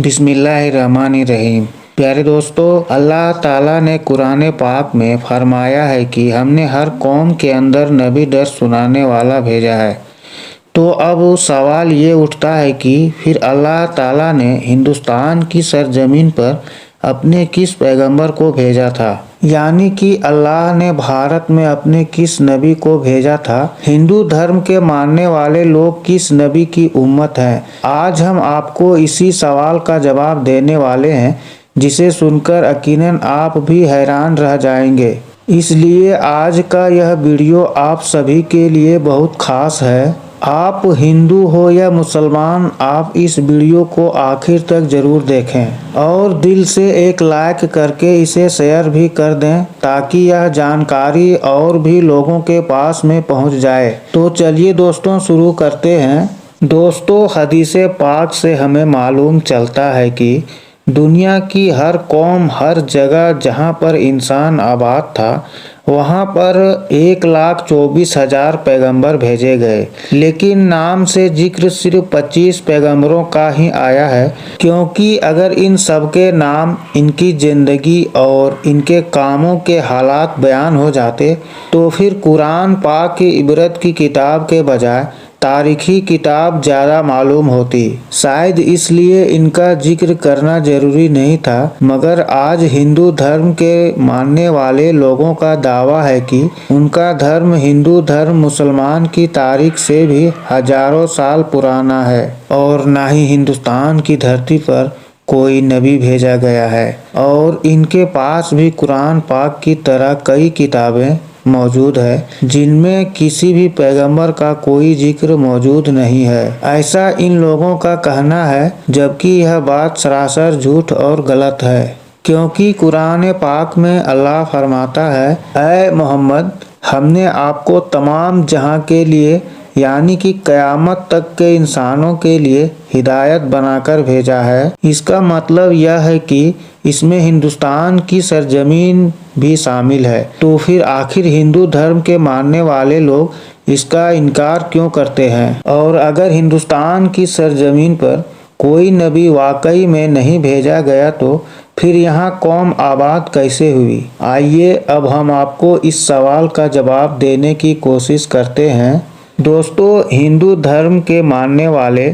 बिस्मिल्लाहिर्रहमानिर्रहीम। प्यारे दोस्तों, अल्लाह ताला ने कुरान पाक में फरमाया है कि हमने हर कौम के अंदर नबी दर सुनाने वाला भेजा है। तो अब सवाल ये उठता है कि फिर अल्लाह ताला ने हिंदुस्तान की सरजमीन पर अपने किस पैगंबर को भेजा था, यानी कि अल्लाह ने भारत में अपने किस नबी को भेजा था। हिंदू धर्म के मानने वाले लोग किस नबी की उम्मत हैं। आज हम आपको इसी सवाल का जवाब देने वाले हैं, जिसे सुनकर यकीनन आप भी हैरान रह जाएंगे। इसलिए आज का यह वीडियो आप सभी के लिए बहुत खास है। आप हिंदू हो या मुसलमान, आप इस वीडियो को आखिर तक जरूर देखें और दिल से एक लाइक करके इसे शेयर भी कर दें, ताकि यह जानकारी और भी लोगों के पास में पहुंच जाए। तो चलिए दोस्तों, शुरू करते हैं। दोस्तों, हदीस पाक से हमें मालूम चलता है कि दुनिया की हर कौम, हर जगह जहां पर इंसान आबाद था, वहां पर 1,24,000 पैगंबर भेजे गए। लेकिन नाम से जिक्र सिर्फ 25 पैगंबरों का ही आया है, क्योंकि अगर इन सब के नाम, इनकी जिंदगी और इनके कामों के हालात बयान हो जाते तो फिर कुरान पाक की इबरत की किताब के बजाय तारीखी किताब ज़्यादा मालूम होती। शायद इसलिए इनका जिक्र करना जरूरी नहीं था। मगर आज हिंदू धर्म के मानने वाले लोगों का दावा है कि उनका धर्म हिंदू धर्म मुसलमान की तारीख से भी हजारों साल पुराना है और ना ही हिंदुस्तान की धरती पर कोई नबी भेजा गया है। और इनके पास भी कुरान पाक की तरह कई किताबें मौजूद है, जिनमें किसी भी पैगंबर का कोई जिक्र मौजूद नहीं है, ऐसा इन लोगों का कहना है। जबकि यह बात सरासर झूठ और गलत है, क्योंकि कुरान पाक में अल्लाह फरमाता है, ऐ मोहम्मद, हमने आपको तमाम जहां के लिए यानी कि क़यामत तक के इंसानों के लिए हिदायत बनाकर भेजा है। इसका मतलब यह है कि इसमें हिंदुस्तान की सरजमीन भी शामिल है। तो फिर आखिर हिंदू धर्म के मानने वाले लोग इसका इनकार क्यों करते हैं? और अगर हिंदुस्तान की सरजमीन पर कोई नबी वाकई में नहीं भेजा गया तो फिर यहाँ कौम आबाद कैसे हुई? आइए अब हम आपको इस सवाल का जवाब देने की कोशिश करते हैं। दोस्तों, हिंदू धर्म के मानने वाले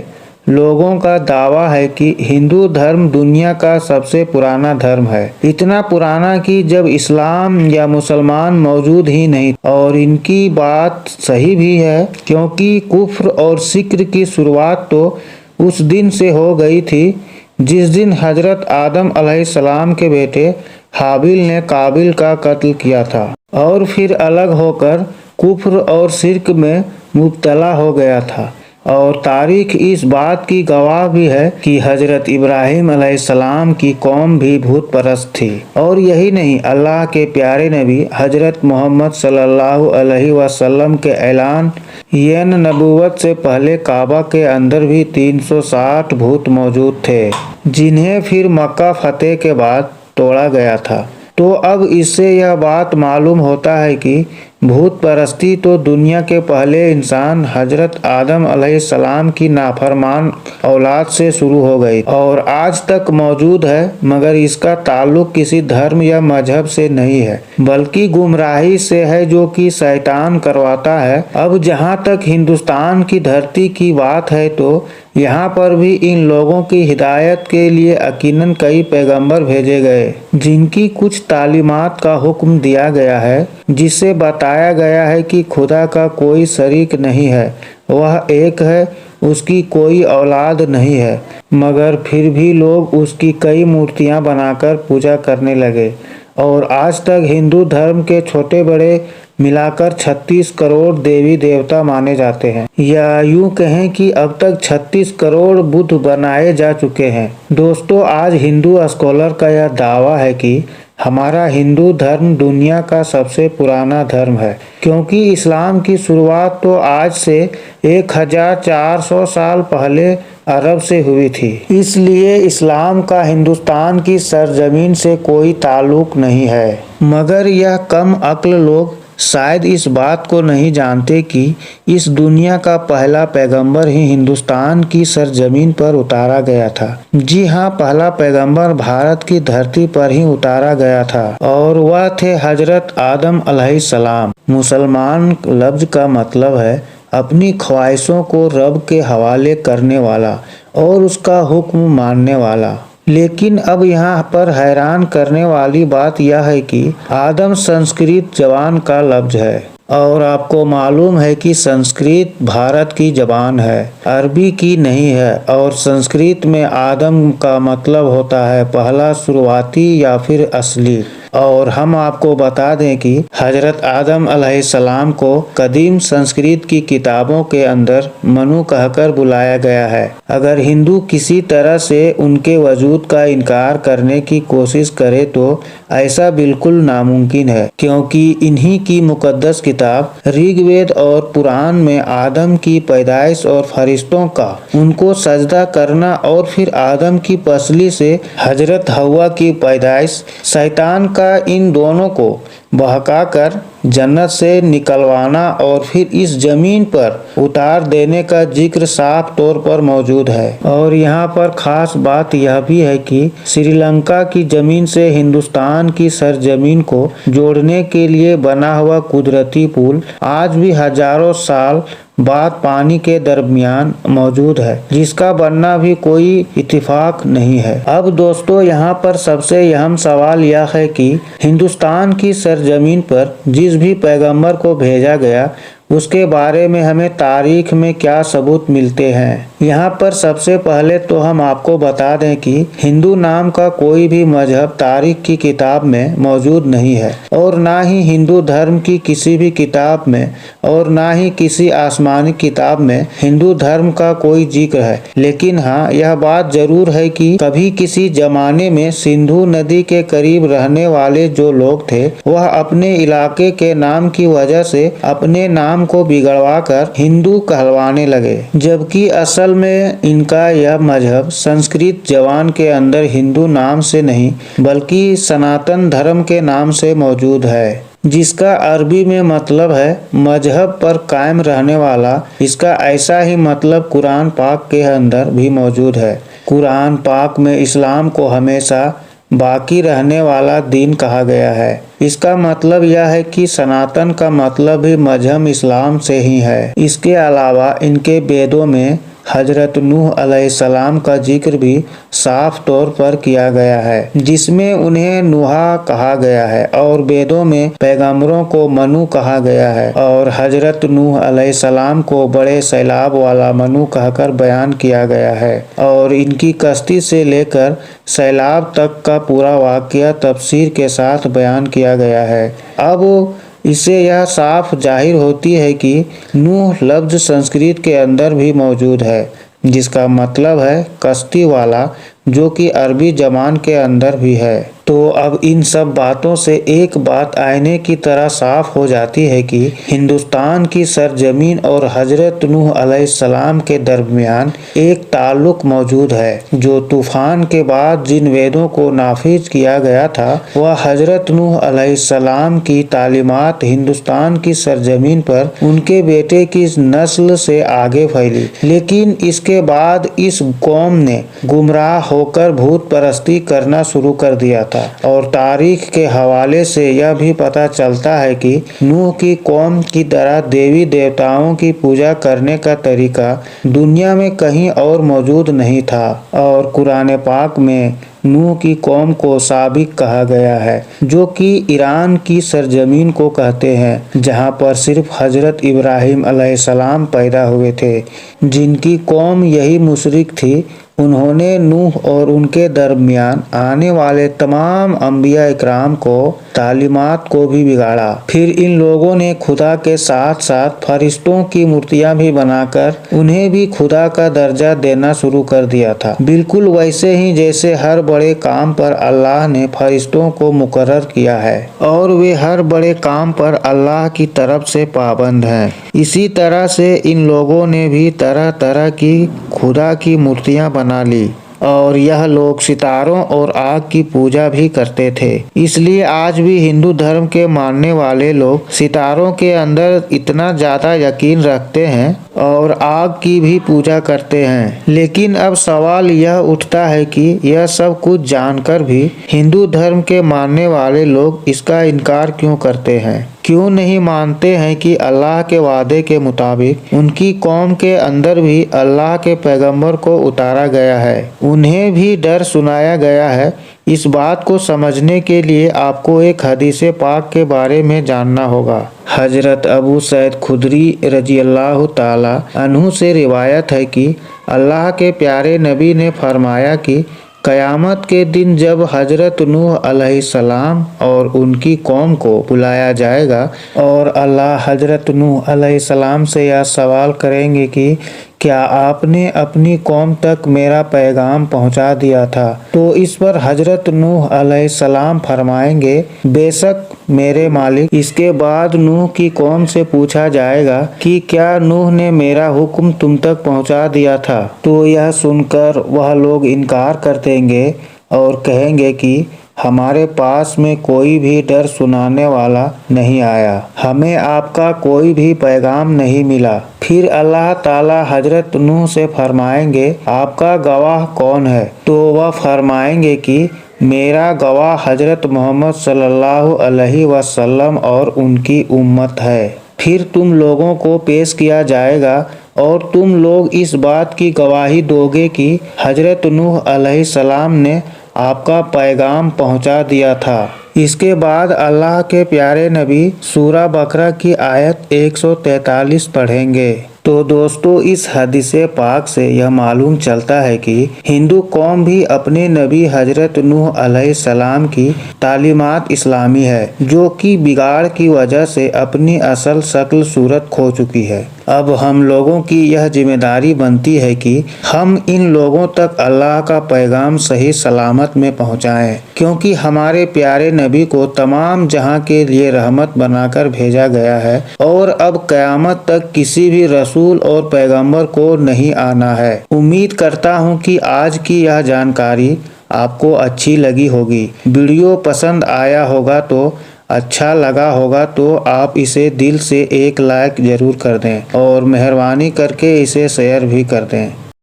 लोगों का दावा है कि हिंदू धर्म दुनिया का सबसे पुराना धर्म है। इतना पुराना कि जब इस्लाम या मुसलमान मौजूद ही नहीं। और इनकी बात सही भी है, क्योंकि कुफ्र और शिक्र की शुरुआत तो उस दिन से हो गई थी जिस दिन हजरत आदम अलैहिस्सलाम के बेटे हाबिल ने काबिल का कत्ल किया था और फिर अलग होकर कुफ्र और शिर्क में मुब्तला हो गया था। और तारीख इस बात की गवाह भी है कि हजरत इब्राहिम अलैहिस्सलाम की कौम भी भूत परस्त थी। और यही नहीं, अल्लाह के प्यारे नबी हजरत मोहम्मद सल्लल्लाहु अलैहि वसल्लम के ऐलान यन नबूवत से पहले काबा के अंदर भी 360 भूत मौजूद थे, जिन्हें फिर मक्का फतेह के बाद तोड़ा गया था। तो अब इससे यह बात मालूम होता है कि भूत परस्ती तो दुनिया के पहले इंसान हजरत आदम अलैहिस्सलाम की नाफरमान औलाद से शुरू हो गई और आज तक मौजूद है। मगर इसका ताल्लुक किसी धर्म या मजहब से नहीं है, बल्कि गुमराही से है, जो कि शैतान करवाता है। अब जहां तक हिंदुस्तान की धरती की बात है, तो यहाँ पर भी इन लोगों की हिदायत के लिए यकीनन कई पैगंबर भेजे गए, जिनकी कुछ तालीमात का हुक्म दिया गया है, जिससे बताया गया है कि खुदा का कोई शरीक नहीं है, वह एक है, उसकी कोई औलाद नहीं है। मगर फिर भी लोग उसकी कई मूर्तियां बनाकर पूजा करने लगे और आज तक हिंदू धर्म के छोटे बड़े मिलाकर 36 करोड़ देवी देवता माने जाते हैं, या यूं कहें कि अब तक 36 करोड़ बुद्ध बनाए जा चुके हैं। दोस्तों, आज हिंदू स्कॉलर का यह दावा है कि हमारा हिंदू धर्म दुनिया का सबसे पुराना धर्म है, क्योंकि इस्लाम की शुरुआत तो आज से 1400 साल पहले अरब से हुई थी। इसलिए इस्लाम का हिंदुस्तान की सरजमीन से कोई ताल्लुक नहीं है। मगर यह कम अक्ल लोग शायद इस बात को नहीं जानते कि इस दुनिया का पहला पैगंबर ही हिंदुस्तान की सरजमीन पर उतारा गया था। जी हाँ, पहला पैगंबर भारत की धरती पर ही उतारा गया था और वह थे हजरत आदम अलैहिस्सलाम। मुसलमान लफ्ज का मतलब है अपनी ख्वाहिशों को रब के हवाले करने वाला और उसका हुक्म मानने वाला। लेकिन अब यहाँ पर हैरान करने वाली बात यह है कि आदम संस्कृत जबान का लफ्ज है और आपको मालूम है कि संस्कृत भारत की जबान है, अरबी की नहीं है। और संस्कृत में आदम का मतलब होता है पहला, शुरुआती या फिर असली। और हम आपको बता दें कि हजरत आदम अलैहिस्सलाम को कदीम संस्कृत की किताबों के अंदर मनु कहकर बुलाया गया है। अगर हिंदू किसी तरह से उनके वजूद का इनकार करने की कोशिश करे तो ऐसा बिल्कुल नामुमकिन है, क्योंकि इन्हीं की मुकद्दस किताब ऋग्वेद और पुराण में आदम की पैदाइश और फरिश्तों का उनको सजदा करना और फिर आदम की पसली से हजरत हव्वा की पैदाइश, शैतान का इन दोनों को बहकाकर जन्नत से निकलवाना और फिर इस जमीन पर उतार देने का जिक्र साफ तौर पर मौजूद है। और यहाँ पर खास बात यह भी है कि श्रीलंका की जमीन से हिंदुस्तान की सरजमीन को जोड़ने के लिए बना हुआ कुदरती पुल आज भी हजारों साल बाद पानी के दरमियान मौजूद है, जिसका बनना भी कोई इत्तेफाक नहीं है। अब दोस्तों, यहाँ पर सबसे अहम सवाल यह है कि हिंदुस्तान की सरजमीन पर जिस भी पैगंबर को भेजा गया उसके बारे में हमें तारीख में क्या सबूत मिलते हैं। यहाँ पर सबसे पहले तो हम आपको बता दें कि हिंदू नाम का कोई भी मजहब तारीख की किताब में मौजूद नहीं है और ना ही हिंदू धर्म की किसी भी किताब में और ना ही किसी आसमानी किताब में हिंदू धर्म का कोई जिक्र है। लेकिन हाँ, यह बात जरूर है कि कभी किसी जमाने में सिंधु नदी के करीब रहने वाले जो लोग थे वह अपने इलाके के नाम की वजह से अपने नाम को बिगड़वा कर हिंदू कहलवाने लगे, जबकि असल में इनका यह मजहब संस्कृत जबान के अंदर हिंदू नाम से नहीं बल्कि सनातन धर्म के नाम से मौजूद है, जिसका अरबी में मतलब है मजहब पर कायम रहने वाला। इसका ऐसा ही मतलब कुरान पाक के अंदर भी मौजूद है। कुरान पाक में इस्लाम को हमेशा बाकी रहने वाला दीन कहा गया है। इसका मतलब यह है कि सनातन का मतलब भी मजहब इस्लाम से ही है। इसके अलावा इनके वेदों में हजरत नूह अलैहिस्सलाम का जिक्र भी साफ तौर पर किया गया है, जिसमें उन्हें नूहा कहा गया है और वेदों में पैगंबरों को मनु कहा गया है और हजरत नूह अलैहिस्सलाम को बड़े सैलाब वाला मनु कहकर बयान किया गया है। और इनकी कश्ती से लेकर सैलाब तक का पूरा वाकया तफसीर के साथ बयान किया गया है। अब इससे यह साफ जाहिर होती है कि नूह लफ्ज संस्कृत के अंदर भी मौजूद है, जिसका मतलब है कश्ती वाला, जो कि अरबी जबान के अंदर भी है। तो अब इन सब बातों से एक बात आईने की तरह साफ हो जाती है कि हिंदुस्तान की सरजमीन और हजरत नूह अलैहिस्सलाम के दरमियान एक ताल्लुक मौजूद है। जो तूफान के बाद जिन वेदों को नाफिज किया गया था वह हजरत नूह अलैहिस्सलाम की तालीमात हिंदुस्तान की सरजमीन पर उनके बेटे की नस्ल से आगे फैली। लेकिन इसके बाद इस कौम ने गुमराह होकर भूत परस्ती करना शुरू कर दिया था और तारीख के हवाले से यह भी पता चलता है कि नूह की कौम की तरह देवी देवताओं की पूजा करने का तरीका दुनिया में कहीं और मौजूद नहीं था। और कुरान पाक में नूह की कौम को साबिक कहा गया है, जो कि ईरान की सरजमीन को कहते हैं, जहां पर सिर्फ हजरत इब्राहिम अलैहिस्सलाम पैदा हुए थे, जिनकी कौम यही मुशरिक थी। उन्होंने नूह और उनके दरमियान आने वाले तमाम अंबिया इकराम को तालीमात को भी बिगाड़ा। फिर इन लोगों ने खुदा के साथ साथ फरिश्तों की मूर्तियां भी बनाकर उन्हें भी खुदा का दर्जा देना शुरू कर दिया था, बिल्कुल वैसे ही जैसे हर बड़े काम पर अल्लाह ने फरिश्तों को मुकर्रर किया है और वे हर बड़े काम पर अल्लाह की तरफ से पाबंद हैं। इसी तरह से इन लोगों ने भी तरह तरह की खुदा की मूर्तियां बना ली اور یہ لوگ ستاروں اور آگ کی پوجا بھی کرتے تھے۔ اس لیے آج بھی ہندو دھرم کے ماننے والے لوگ ستاروں کے اندر اتنا زیادہ یقین رکھتے ہیں اور آگ کی بھی پوجا کرتے ہیں۔ لیکن اب سوال یہ اٹھتا ہے کہ یہ سب کچھ جان کر بھی ہندو دھرم کے ماننے والے لوگ اس کا انکار کیوں کرتے ہیں؟ کیوں نہیں مانتے ہیں کہ اللہ کے وعدے کے مطابق ان کی قوم کے اندر بھی اللہ کے پیغمبر کو اتارا گیا ہے، انہیں بھی ڈر سنایا گیا ہے؟ اس بات کو سمجھنے کے لیے آپ کو ایک حدیث پاک کے بارے میں جاننا ہوگا۔ حضرت ابو سعید خدری رضی اللہ تعالی عنہ سے روایت ہے کہ اللہ کے پیارے نبی نے فرمایا کہ قیامت کے دن جب حضرت نوح علیہ السلام اور ان کی قوم کو بلایا جائے گا اور اللہ حضرت نوح علیہ السلام سے یہ سوال کریں گے کہ کیا آپ نے اپنی قوم تک میرا پیغام پہنچا دیا تھا؟ تو اس پر حضرت نوح علیہ السلام فرمائیں گے بے شک میرے مالک۔ اس کے بعد نوح کی قوم سے پوچھا جائے گا کہ کیا نوح نے میرا حکم تم تک پہنچا دیا تھا؟ تو یہ سن کر وہ لوگ انکار کر دیں گے اور کہیں گے کہ ہمارے پاس میں کوئی بھی ڈر سنانے والا نہیں آیا، ہمیں آپ کا کوئی بھی پیغام نہیں ملا۔ پھر اللہ تعالی حضرت نوح سے فرمائیں گے آپ کا گواہ کون ہے؟ تو وہ فرمائیں گے کہ میرا گواہ حضرت محمد صلی اللہ علیہ وسلم اور ان کی امت ہے۔ پھر تم لوگوں کو پیش کیا جائے گا اور تم لوگ اس بات کی گواہی دو گے کہ حضرت نوح علیہ السلام نے آپ کا پیغام پہنچا دیا تھا۔ اس کے بعد اللہ کے پیارے نبی سورہ بقرہ کی آیت 143 پڑھیں گے۔ تو دوستو اس حدیث پاک سے یہ معلوم چلتا ہے کہ ہندو قوم بھی اپنے نبی حضرت نوح علیہ السلام کی تعلیمات اسلامی ہے، جو کہ بگاڑ کی وجہ سے اپنی اصل شکل صورت کھو چکی ہے۔ اب ہم لوگوں کی یہ ذمہ داری بنتی ہے کہ ہم ان لوگوں تک اللہ کا پیغام صحیح سلامت میں پہنچائیں، کیونکہ ہمارے پیارے نبی کو تمام جہاں کے لیے رحمت بنا کر بھیجا گیا ہے اور اب قیامت تک کسی بھی رسول اور پیغمبر کو نہیں آنا ہے۔ امید کرتا ہوں کہ آج کی یہ جانکاری آپ کو اچھی لگی ہوگی۔ ویڈیو پسند آیا ہوگا تو اچھا لگا ہوگا تو آپ اسے دل سے ایک لائک ضرور کر دیں اور مہربانی کر کے اسے شیئر بھی کر دیں۔